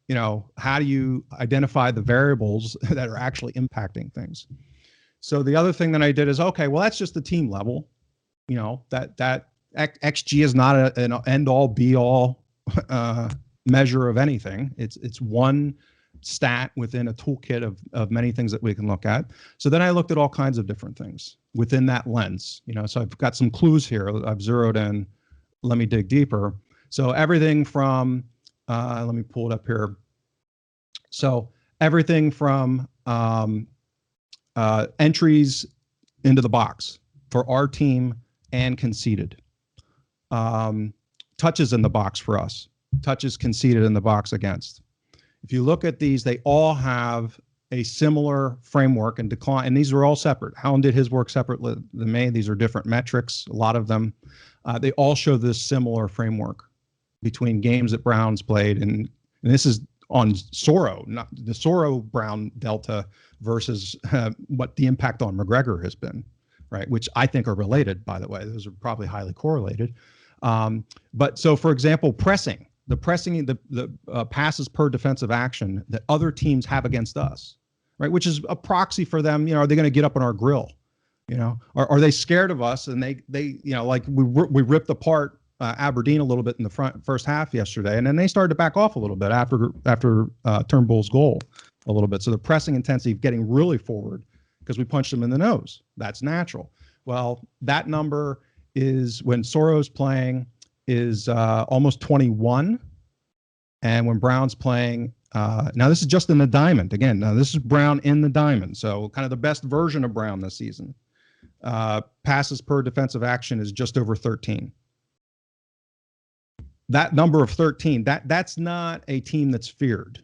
how do you identify the variables that are actually impacting things? So the other thing that I did is, okay, well, that's just the team level. That XG is not an end-all, be-all measure of anything. It's one stat within a toolkit of many things that we can look at. So then I looked at all kinds of different things within that lens. So I've got some clues here. I've zeroed in. Let me dig deeper. So everything from, let me pull it up here. So everything from entries into the box for our team and conceded. Touches in the box for us, touches conceded in the box against. If you look at these, they all have a similar framework and decline, and these are all separate. Alan did his work separately than me. These are different metrics, a lot of them. They all show this similar framework between games that Brown's played, and this is on Soro, not the Soro-Brown delta versus what the impact on McGregor has been, right? Which I think are related, by the way. Those are probably highly correlated. But so, for example, the passes per defensive action that other teams have against us, right? Which is a proxy for them. Are they going to get up on our grill? Are they scared of us? And they like we ripped apart Aberdeen a little bit in the first half yesterday, and then they started to back off a little bit after Turnbull's goal a little bit. So the pressing intensity of getting really forward because we punched them in the nose. That's natural. Well, that number is when Soro's playing is almost 21, and when Brown's playing, now this is just in the diamond. Again, now this is Brown in the diamond, so kind of the best version of Brown this season. Passes per defensive action is just over 13. That number of 13, that's not a team that's feared,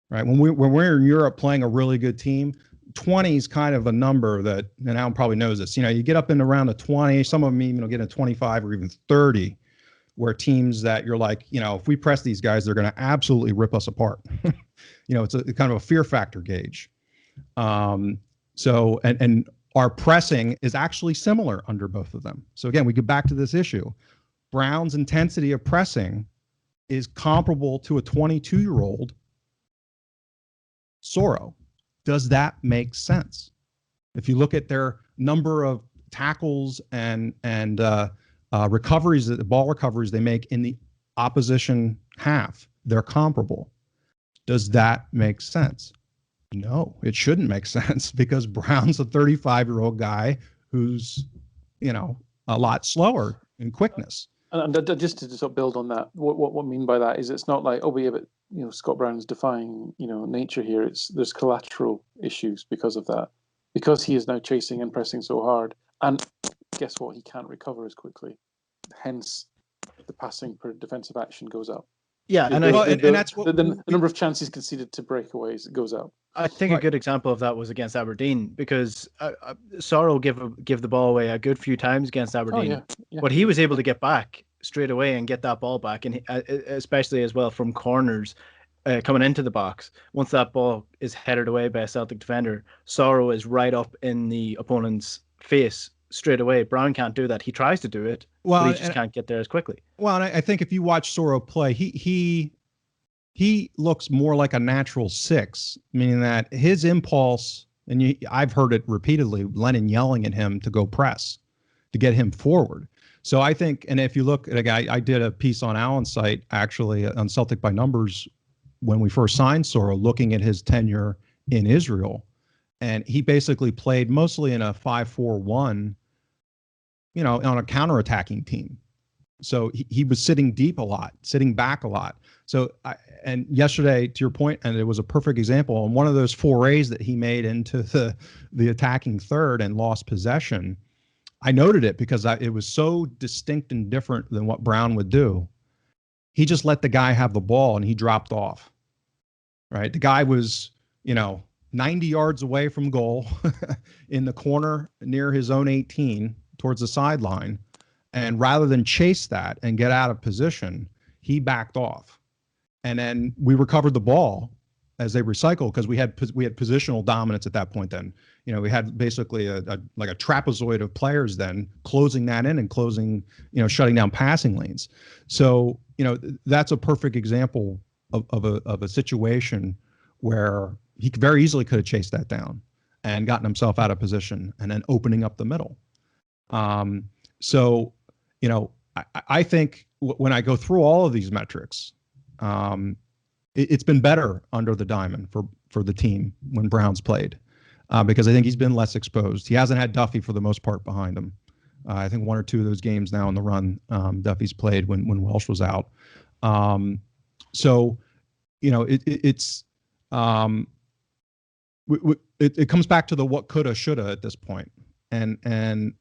right? When we're in Europe playing a really good team, 20 is kind of a number that, and Alan probably knows this, you get up in around a 20, some of them even get a 25 or even 30, where teams that you're like, if we press these guys, they're going to absolutely rip us apart. It's a kind of a fear factor gauge. So our pressing is actually similar under both of them. So again, we get back to this issue. Brown's intensity of pressing is comparable to a 22-year-old Soro. Does that make sense? If you look at their number of tackles and recoveries, the ball recoveries they make in the opposition half, they're comparable. Does that make sense? No, it shouldn't make sense because Brown's a 35-year-old guy who's, a lot slower in quickness. And just to sort of build on that, what I mean by that is it's not like, oh, but Scott Brown's defying nature here. There's collateral issues because of that, because he is now chasing and pressing so hard, and guess what? He can't recover as quickly. Hence, the passing per defensive action goes up. Yeah, and that's what the number of chances conceded to breakaways goes up. I think a good example of that was against Aberdeen, because Sorrow give the ball away a good few times against Aberdeen, but he was able to get back straight away and get that ball back, and especially as well from corners coming into the box. Once that ball is headed away by a Celtic defender, Sorrow is right up in the opponent's face straight away. Brown can't do that. He tries to do it, but he just can't get there as quickly. Well, and I think if you watch Sorrow play, he looks more like a natural 6, meaning that his impulse, and I've heard it repeatedly, Lennon yelling at him to go press, to get him forward. So I think, and if you look at a guy, I did a piece on Alan's site, actually, on Celtic by Numbers, when we first signed Sorrow, looking at his tenure in Israel. And he basically played mostly in a 5-4-1, on a counterattacking team. So he was sitting deep a lot, sitting back a lot. So, and yesterday, to your point, and it was a perfect example, on one of those forays that he made into the attacking third and lost possession, I noted it because it was so distinct and different than what Brown would do. He just let the guy have the ball and he dropped off, right? The guy was, 90 yards away from goal in the corner near his own 18 towards the sideline. And rather than chase that and get out of position, he backed off. And then we recovered the ball as they recycled, because we had positional dominance at that point. Then, we had basically a trapezoid of players then closing that in and closing, shutting down passing lanes. So, that's a perfect example of a situation where he very easily could have chased that down and gotten himself out of position and then opening up the middle. So, I think when I go through all of these metrics, it's been better under the diamond for the team when Brown's played, because I think he's been less exposed. He hasn't had Duffy for the most part behind him. I think one or two of those games now in the run, Duffy's played when Welsh was out. So, it comes back to the what coulda, shoulda at this point. And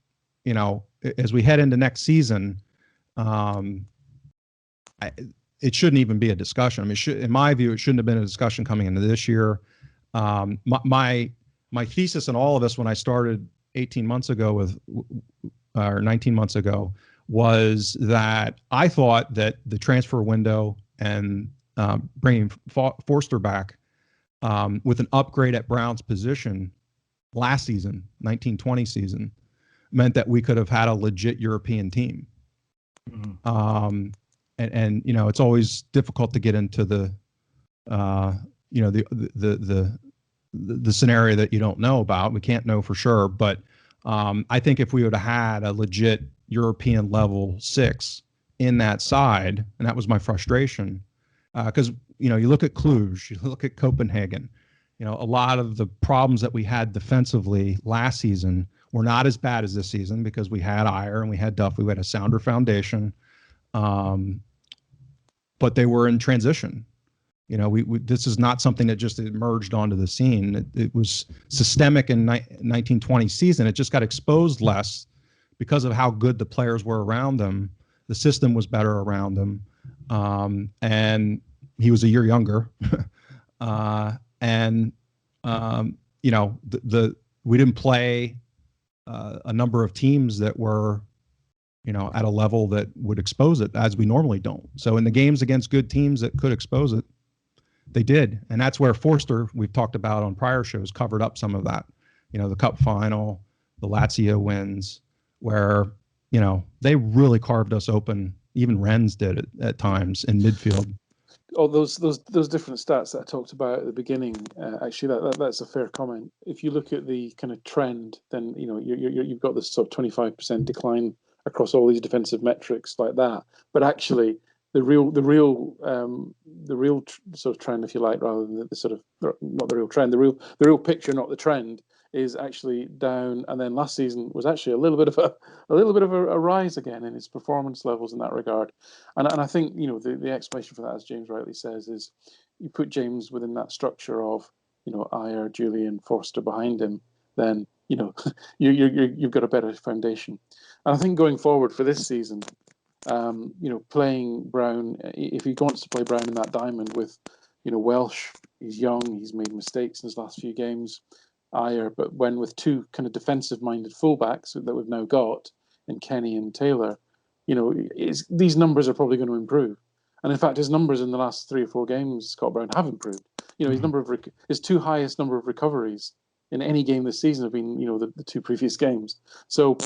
as we head into next season, it shouldn't even be a discussion. I mean, in my view, it shouldn't have been a discussion coming into this year. My thesis in all of this when I started 18 months ago or 19 months ago was that I thought that the transfer window and bringing Forster back with an upgrade at Brown's position last season, 1920 season, meant that we could have had a legit European team. Mm-hmm. And it's always difficult to get into the scenario that you don't know about. We can't know for sure, but I think if we would have had a legit European level 6 in that side, and that was my frustration, because you look at Cluj, you look at Copenhagen, a lot of the problems that we had defensively last season were not as bad as this season because we had Ayer and we had Duffy, we had a sounder foundation. But they were in transition. This is not something that just emerged onto the scene. It was systemic in 1920 season. It just got exposed less because of how good the players were around them. The system was better around them. And he was a year younger. We didn't play a number of teams that were at a level that would expose it, as we normally don't. So in the games against good teams that could expose it, they did. And that's where Forster, we've talked about on prior shows, covered up some of that. The Cup final, the Lazio wins, where, they really carved us open. Even Rennes did it at times in midfield. Oh, those different stats that I talked about at the beginning, actually, that's a fair comment. If you look at the kind of trend, then, you've got this sort of 25% decline across all these defensive metrics like that. But actually, the real sort of trend, if you like, rather than the sort of not the real trend, the real picture, not the trend, is actually down, and then last season was actually a little bit of a rise again in his performance levels in that regard. And I think, you know, the explanation for that, as James rightly says, is you put James within that structure of, you know, Ayer, Julian, Forster behind him, then, you know, you've got a better foundation. And I think going forward for this season, you know, playing Brown, if he wants to play Brown in that diamond with, you know, Welsh, he's young, he's made mistakes in his last few games, Ayer, but when with two kind of defensive-minded fullbacks that we've now got in Kenny and Taylor, you know, these numbers are probably going to improve. And in fact, his numbers in the last 3 or 4 games, Scott Brown, have improved. You know, his two highest number of recoveries in any game this season have been, you know, the 2 previous games. So,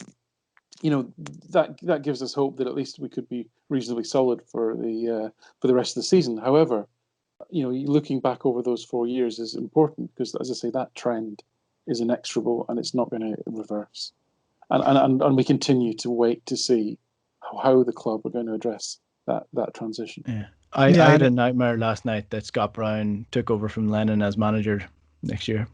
you know, that gives us hope that at least we could be reasonably solid for the rest of the season. However, you know, looking back over those 4 years is important because, as I say, that trend is inexorable and it's not going to reverse. And we continue to wait to see how the club are going to address that transition. Yeah. I had a nightmare last night that Scott Brown took over from Lennon as manager next year.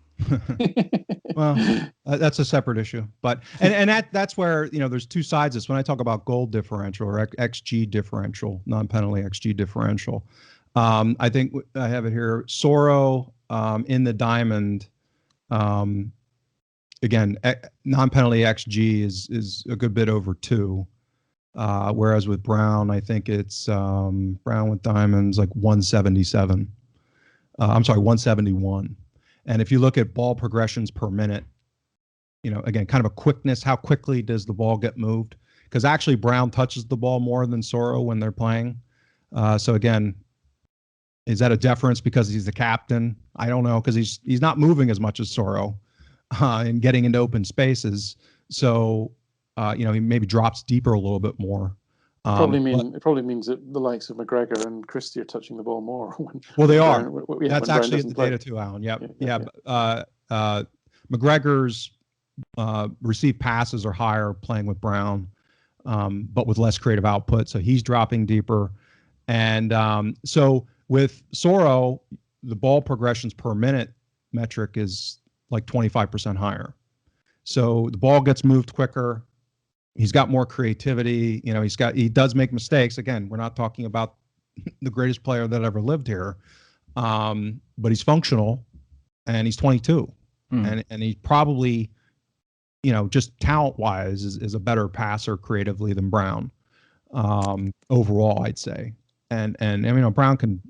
Well, that's a separate issue, but that's where, you know, there's two sides of this. When I talk about goal differential or XG differential, non-penalty XG differential, I think I have it here. Soro in the diamond, again, non-penalty XG is a good bit over 2, whereas with Brown, I think it's Brown with diamonds like 177. I'm sorry, 171. And if you look at ball progressions per minute, you know, again, kind of a quickness, how quickly does the ball get moved? Because actually Brown touches the ball more than Soro when they're playing. So again, is that a deference because he's the captain? I don't know, because he's not moving as much as Soro and getting into open spaces. So, you know, he maybe drops deeper a little bit more. It probably means that the likes of McGregor and Christie are touching the ball more. They are. That's actually the data too, Alan. McGregor's received passes are higher playing with Brown, but with less creative output. So he's dropping deeper. And so with Soro, the ball progressions per minute metric is like 25% higher. So the ball gets moved quicker. He's got more creativity. You know, he does make mistakes. Again, we're not talking about the greatest player that ever lived here, but he's functional, and he's 22, and he probably, you know, just talent-wise is a better passer creatively than Brown, overall, I'd say. And I mean, you know, Brown can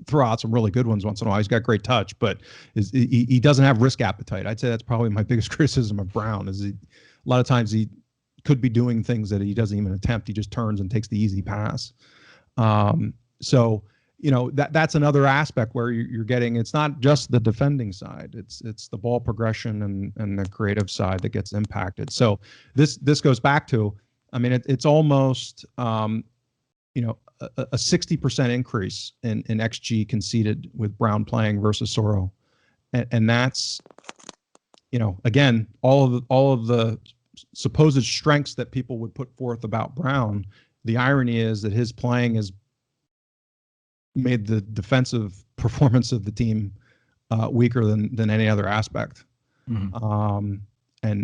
throw out some really good ones once in a while. He's got great touch, but he doesn't have risk appetite. I'd say that's probably my biggest criticism of Brown. Is a lot of times he could be doing things that he doesn't even attempt. He just turns and takes the easy pass. So, you know, that's another aspect where you're getting, it's not just the defending side, it's the ball progression and the creative side that gets impacted. So this goes back to, I mean, it's almost, you know, a 60% increase in XG conceded with Brown playing versus Soro. And that's, you know, again, all of the supposed strengths that people would put forth about Brown. The irony is that his playing has made the defensive performance of the team weaker than any other aspect. And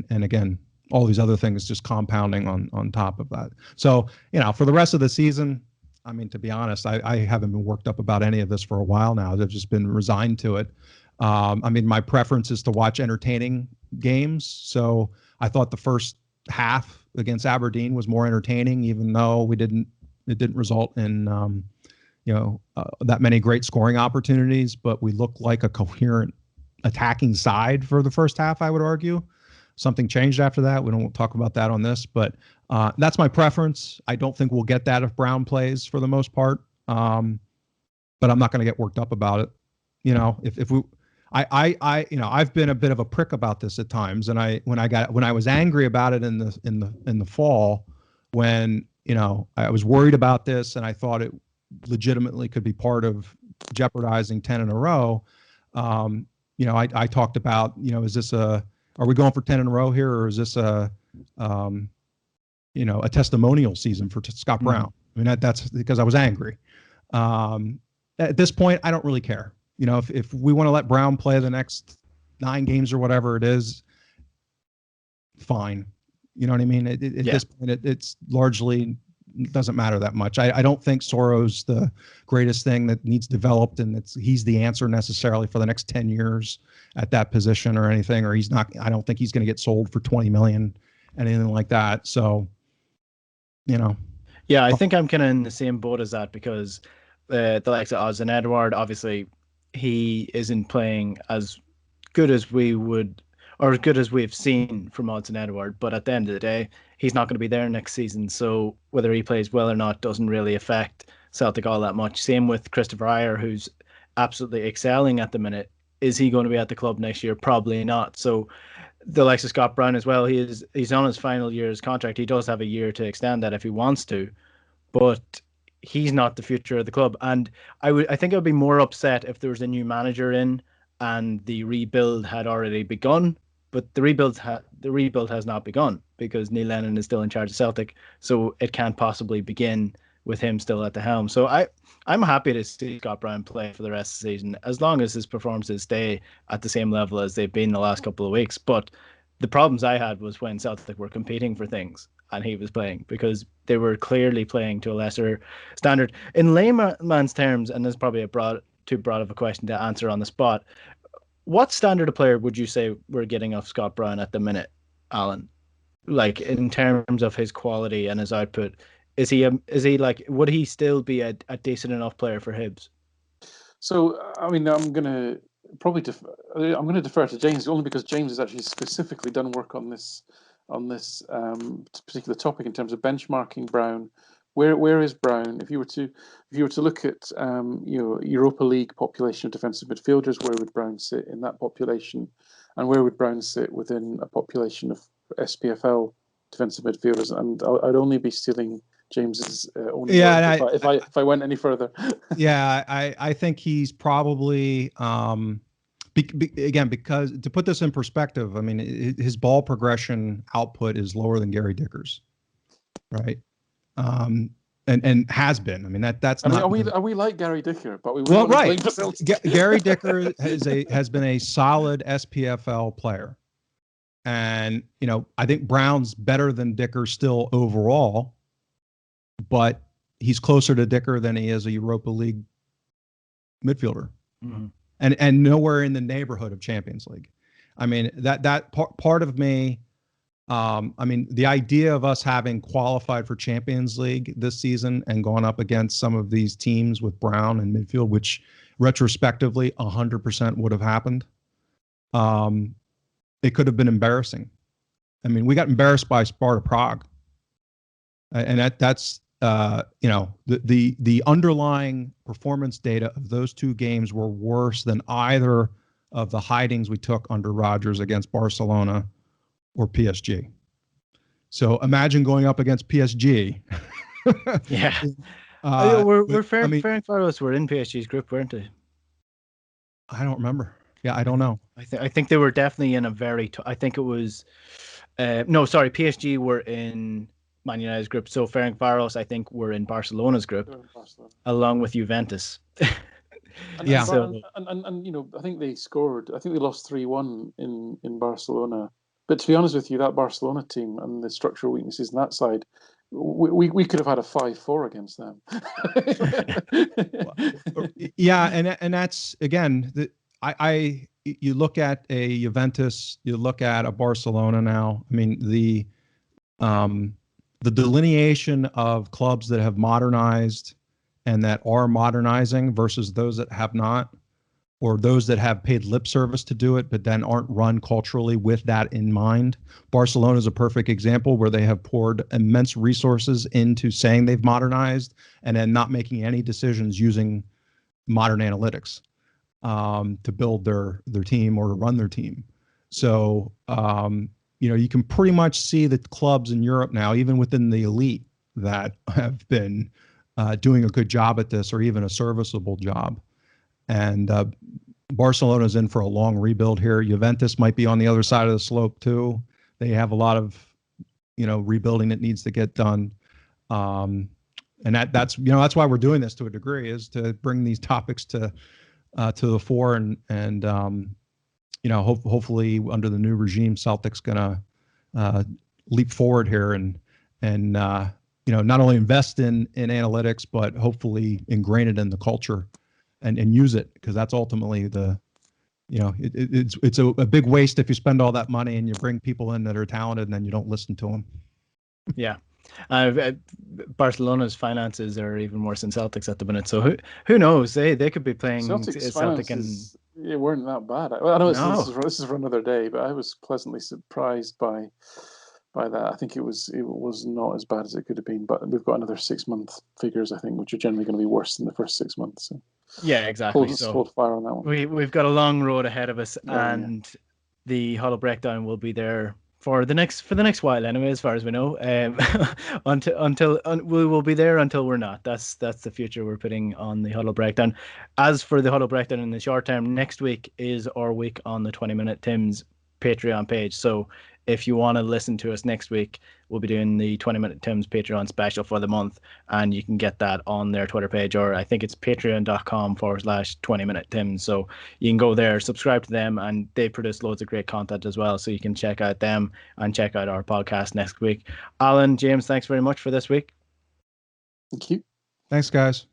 again, all these other things just compounding on top of that. So, you know, for the rest of the season, I mean, to be honest, I haven't been worked up about any of this for a while now. I've just been resigned to it. I mean, my preference is to watch entertaining games. So I thought the first half against Aberdeen was more entertaining, even though it didn't result in, you know, that many great scoring opportunities, but we looked like a coherent attacking side for the first half, I would argue. Something changed after that. We don't talk about that on this, but that's my preference. I don't think we'll get that if Brown plays for the most part. But I'm not going to get worked up about it. You know, if we, you know, I've been a bit of a prick about this at times, and when I was angry about it in the fall, when, you know, I was worried about this and I thought it legitimately could be part of jeopardizing 10 in a row. You know, I talked about, you know, are we going for 10 in a row here, or is this a testimonial season for Scott Brown? I mean, that's because I was angry. At this point, I don't really care. You know, if we want to let Brown play the next 9 games or whatever it is, fine. You know what I mean? At this point, it's largely doesn't matter that much. I don't think Soro's the greatest thing that needs developed, and he's the answer necessarily for the next 10 years at that position or anything, or he's not. I don't think he's going to get sold for 20 million, anything like that. So, you know. Yeah, I think I'm kind of in the same boat as that, because the likes of Oz and Edward, obviously, he isn't playing as good as we would, or as good as we've seen from Odds and Edward. But at the end of the day, he's not going to be there next season. So whether he plays well or not doesn't really affect Celtic all that much. Same with Christopher Ayer, who's absolutely excelling at the minute. Is he going to be at the club next year? Probably not. So the likes of Scott Brown as well, he's on his final year's contract. He does have a year to extend that if he wants to, but he's not the future of the club. And I think I would be more upset if there was a new manager in and the rebuild had already begun. But the rebuild has not begun, because Neil Lennon is still in charge of Celtic, so it can't possibly begin with him still at the helm. So I'm happy to see Scott Brown play for the rest of the season, as long as his performances stay at the same level as they've been the last couple of weeks. But the problems I had was when Celtic were competing for things and he was playing, because they were clearly playing to a lesser standard. In layman's terms, and this is probably too broad of a question to answer on the spot, what standard of player would you say we're getting off Scott Brown at the minute, Alan? Like, in terms of his quality and his output, is he like, would he still be a decent enough player for Hibs? So, I mean, I'm going to defer to James, only because James has actually specifically done work on this particular topic in terms of benchmarking Brown. Where is Brown? If you were to look at Europa League population of defensive midfielders, where would Brown sit in that population, and where would Brown sit within a population of SPFL defensive midfielders? And I'd only be stealing James's own work if I went any further. Yeah, I think he's probably again, because to put this in perspective, I mean, his ball progression output is lower than Gary Dicker's, right? And has been. I mean, that's not. Are we like Gary Dicker? But we right. Gary Dicker has been a solid SPFL player, and I think Brown's better than Dicker still overall, but he's closer to Dicker than he is a Europa League midfielder, and nowhere in the neighborhood of Champions League. I mean, that part of me. I mean, the idea of us having qualified for Champions League this season and gone up against some of these teams with Brown and midfield, which retrospectively 100% would have happened. It could have been embarrassing. I mean, we got embarrassed by Sparta Prague, and that's the underlying performance data of those 2 games were worse than either of the hidings we took under Rodgers against Barcelona or PSG. So imagine going up against PSG. Yeah. Ferencváros were in PSG's group, weren't they? I don't remember. Yeah, I don't know. I think they were definitely in a very. I think it was. No, sorry. PSG were in Man United's group. So Ferencváros, I think, were in Barcelona's group, along with Juventus. And I think they scored. I think they lost 3-1 in Barcelona. But to be honest with you, that Barcelona team and the structural weaknesses on that side, we could have had a 5-4 against them. Yeah, and that's again, you look at a Juventus, you look at a Barcelona now. I mean, the delineation of clubs that have modernized and that are modernizing versus those that have not, or those that have paid lip service to do it, but then aren't run culturally with that in mind. Barcelona is a perfect example where they have poured immense resources into saying they've modernized and then not making any decisions using modern analytics to build their team or to run their team. So, you can pretty much see the clubs in Europe now, even within the elite, that have been doing a good job at this, or even a serviceable job. And Barcelona's in for a long rebuild here. Juventus might be on the other side of the slope too. They have a lot of, rebuilding that needs to get done. And that's why we're doing this to a degree, is to bring these topics to the fore and hopefully under the new regime, Celtic's going to leap forward here and not only invest in analytics, but hopefully ingrain it in the culture and use it, because that's ultimately it's a big waste if you spend all that money and you bring people in that are talented and then you don't listen to them. Yeah. Barcelona's finances are even worse than Celtic's at the minute, so who knows? They could be playing Celtic and it weren't that bad. I know this is for another day, but I was pleasantly surprised by that. I think it was not as bad as it could have been, but we've got another 6-month figures, I think, which are generally going to be worse than the first 6 months. So yeah, exactly. Hold fire on that one. We've got a long road ahead of us, and the Huddle Breakdown will be there for the next while anyway, as far as we know. Until we will be there until we're not. That's the future we're putting on the Huddle Breakdown. As for the Huddle Breakdown in the short term, next week is our week on the 20-Minute Tim's Patreon page. So if you want to listen to us next week, we'll be doing the 20-Minute Tim's Patreon special for the month, and you can get that on their Twitter page, or I think it's patreon.com/20-Minute Tim's. So you can go there, subscribe to them, and they produce loads of great content as well. So you can check out them and check out our podcast next week. Alan, James, thanks very much for this week. Thank you. Thanks, guys.